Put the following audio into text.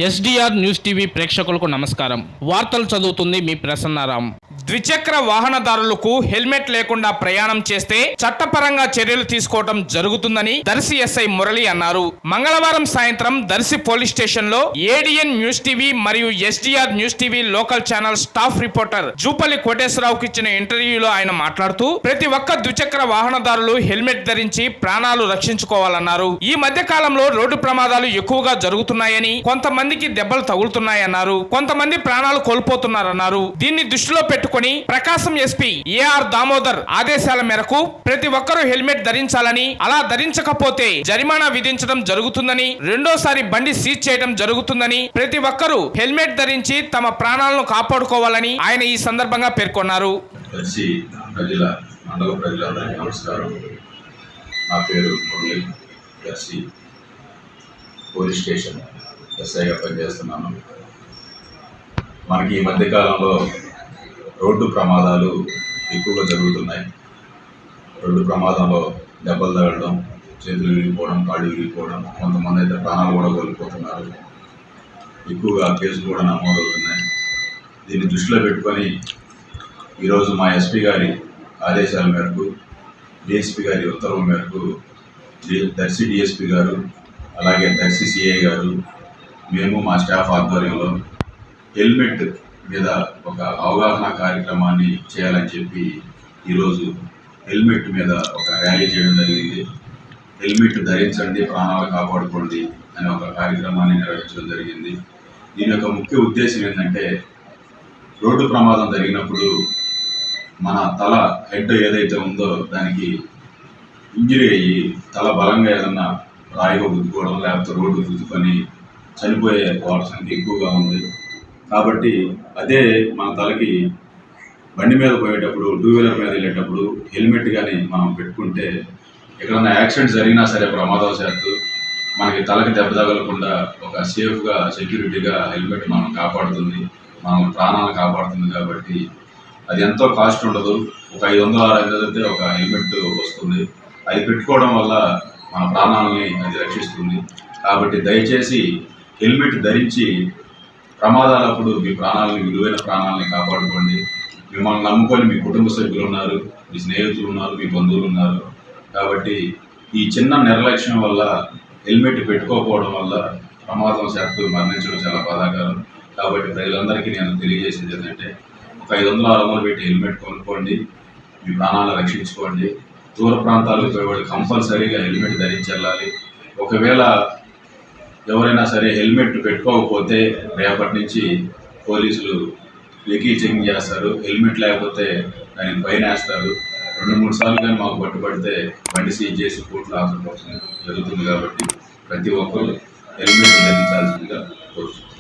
SDR news TV ప్రేక్షకులకు నమస్కారం. వార్తలు చదువుతుంది మీ ప్రసన్నారాం. ద్విచక్ర వాహనదారులకు హెల్మెట్ లేకుండా ప్రయాణం చేస్తే చట్టపరంగా చర్యలు తీసుకోవడం జరుగుతుందని దర్శి ఎస్ఐ మురళి అన్నారు. మంగళవారం సాయంత్రం దర్శి పోలీస్ స్టేషన్ లో ఏడిఎన్ న్యూస్ టీవీ మరియు SDR news TV local channel staff reporter Jupalli కోటేశ్వరరావుకి ఇచ్చిన ఇంటర్వ్యూలో ఆయన మాట్లాడుతూ ప్రతి ఒక్క ద్విచక్ర వాహనదారులు హెల్మెట్ ధరించి ప్రాణాలు రక్షించుకోవాలన్నారు. ఈ మధ్య కాలంలో రోడ్డు ప్రమాదాలు ఎక్కువగా జరుగుతున్నాయని, కొంతమందికి దెబ్బలు తగులుతున్నాయన్నారు, కొంతమంది ప్రాణాలు కోల్పోతున్నారన్నారు. దీన్ని దృష్టిలో పెట్టుకుని ప్రకాశం ఎస్పీ ఏఆర్ దామోదర్ ఆదేశాల మేరకు ప్రతి ఒక్కరూ హెల్మెట్ ధరించాలని, అలా ధరించకపోతే జరిమానా విధించడం జరుగుతుందని, రెండోసారి బండి సీజ్ చేయడం జరుగుతుందని, ప్రతి ఒక్కరూ హెల్మెట్ ధరించి తమ ప్రాణాలను కాపాడుకోవాలని ఆయన ఈ సందర్భంగా పేర్కొన్నారు. నా పేరు మురళి, దర్శి పోలీస్ స్టేషన్ ఎస్ఐగా పనిచేస్తున్నాను. మనకి ఈ మధ్యకాలంలో రోడ్డు ప్రమాదాలు ఎక్కువగా జరుగుతున్నాయి. రోడ్డు ప్రమాదంలో దెబ్బలు తగలడం, చేతులు విరిగిపోవడం, కాళ్ళు విరిగిపోవడం, కొంతమంది అయితే ప్రాణాలు కూడా కోల్పోతున్నారు. ఎక్కువగా కేసులు కూడా నమోదవుతున్నాయి. దీన్ని దృష్టిలో పెట్టుకొని ఈరోజు మా ఎస్పీ గారి ఆదేశాల మేరకు, డిఎస్పీ గారి ఉత్తర్వుల మేరకు దర్శి డిఎస్పీ గారు, అలాగే దర్శి సిఐ గారు, మేము మా స్టాఫ్ ఆధ్వర్యంలో హెల్మెట్ మీద ఒక అవగాహన కార్యక్రమాన్ని చేయాలని చెప్పి ఈరోజు హెల్మెట్ మీద ఒక ర్యాలీ చేయడం జరిగింది. హెల్మెట్ ధరించండి, ప్రాణాలు కాపాడుకోండి అనే ఒక కార్యక్రమాన్ని నిర్వహించడం జరిగింది. దీని యొక్క ముఖ్య ఉద్దేశం ఏంటంటే, రోడ్డు ప్రమాదం జరిగినప్పుడు మన తల హెడ్ ఏదైతే ఉందో దానికి ఇంజరీ అయ్యి తల బలంగా ఏదన్నా రాయిగా గుద్దుకోవడం, లేకపోతే రోడ్డు గుద్దుకొని చనిపోయే అవకాశం ఎక్కువగా ఉంది. కాబట్టి అదే మన తలకి బండి మీద పోయేటప్పుడు, టూ వీలర్ మీద వెళ్ళేటప్పుడు హెల్మెట్ కానీ మనం పెట్టుకుంటే ఎక్కడన్నా యాక్సిడెంట్ జరిగినా సరే ప్రమాదవశాత్తు మనకి తలకి దెబ్బ తగలకుండా ఒక సేఫ్గా, సెక్యూరిటీగా హెల్మెట్ మనం కాపాడుతుంది, మన ప్రాణాలను కాపాడుతుంది. కాబట్టి అది ఎంతో కాస్ట్ ఉండదు. ఒక 500-600 అయితే ఒక హెల్మెట్ వస్తుంది. అది పెట్టుకోవడం వల్ల మన ప్రాణాలని అది రక్షిస్తుంది. కాబట్టి దయచేసి హెల్మెట్ ధరించి ప్రమాదాలప్పుడు మీ ప్రాణాలని, విలువైన ప్రాణాలని కాపాడుకోండి. మిమ్మల్ని నమ్ముకొని మీ కుటుంబ సభ్యులు ఉన్నారు, మీ స్నేహితులు ఉన్నారు, మీ బంధువులు ఉన్నారు. కాబట్టి ఈ చిన్న నిర్లక్ష్యం వల్ల, హెల్మెట్ పెట్టుకోకపోవడం వల్ల ప్రమాదం శాతం మరణించడం చాలా బాధాకరం. కాబట్టి ప్రజలందరికీ నేను తెలియజేసేది ఏంటంటే, ఒక 500-600 పెట్టి హెల్మెట్ కొనుక్కోండి, మీ ప్రాణాలను రక్షించుకోండి. దూర ప్రాంతాలకు పోయేవాళ్ళు కంపల్సరీగా హెల్మెట్ ధరించి వెళ్ళాలి. ఒకవేళ ఎవరైనా సరే హెల్మెట్ పెట్టుకోకపోతే రేపటి నుంచి పోలీసులు వెహికల్ చెకింగ్ చేస్తారు. హెల్మెట్ లేకపోతే దానికి ఫైన్ వేస్తారు. 2-3 సార్లు కానీ మాకు పట్టుబడితే బండి సీజ్ చేసి కోర్టులో హాజరుపరచడం జరుగుతుంది. కాబట్టి ప్రతి ఒక్కరు హెల్మెట్ ధరించాల్సిందిగా కోరుతున్నాను.